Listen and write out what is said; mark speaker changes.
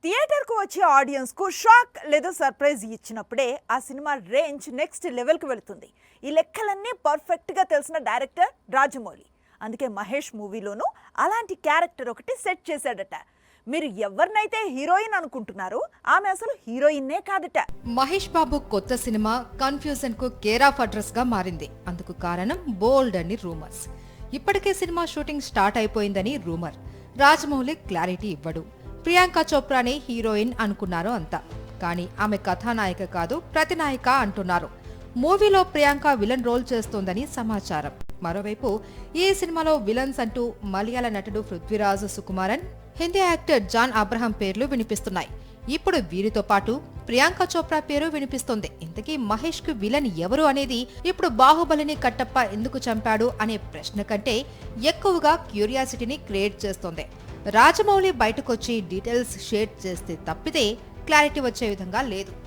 Speaker 1: థియేటర్కు వచ్చే ఆడియన్స్కు షాక్ లేదా సర్ప్రైజ్ ఇచ్చినప్పుడే ఆ సినిమా రేంజ్ నెక్స్ట్ లెవెల్కి వెళుతుంది. ఈ లెక్కలన్నీ పర్ఫెక్ట్గా తెలిసిన డైరెక్టర్ రాజమౌళి. అందుకే మహేష్ మూవీలోనూ అలాంటి క్యారెక్టర్ ఒకటి సెట్ చేశాడట. మీరు ఎవరినైతే హీరోయిన్ అనుకుంటున్నారో ఆమె అసలు హీరోయిన్నే కాదట.
Speaker 2: మహేష్ బాబు కొత్త సినిమా కన్ఫ్యూజన్ కు కేర్ ఆఫ్ అడ్రస్ గా మారింది. అందుకు కారణం బోల్డ్ అని రూమర్స్. ఇప్పటికే సినిమా షూటింగ్ స్టార్ట్ అయిపోయిందని రూమర్. రాజమౌళి క్లారిటీ ఇవ్వడు. ప్రియాంక చోప్రానే హీరోయిన్ అనుకున్నారు అంతా. కానీ ఆమె కథానాయిక కాదు, ప్రతినాయిక అంటున్నారు. మూవీలో ప్రియాంక విలన్ రోల్ చేస్తోందని సమాచారం. మరోవైపు ఈ సినిమాలో విలన్స్ అంటూ మలయాళ నటుడు Prithviraj Sukumaran, Hindi actor John Abraham పేర్లు వినిపిస్తున్నాయి. ఇప్పుడు వీరితో పాటు ప్రియాంక చోప్రా పేరు వినిపిస్తోంది. ఇంతకీ మహేష్ కు విలన్ ఎవరు అనేది ఇప్పుడు బాహుబలిని కట్టప్ప ఎందుకు చంపాడు అనే ప్రశ్న కంటే ఎక్కువగా క్యూరియాసిటీని క్రియేట్ చేస్తోంది. రాజమౌళి బయటకొచ్చి డీటెయిల్స్ షేర్ చేస్తే తప్పితే క్లారిటీ వచ్చే విధంగా లేదు.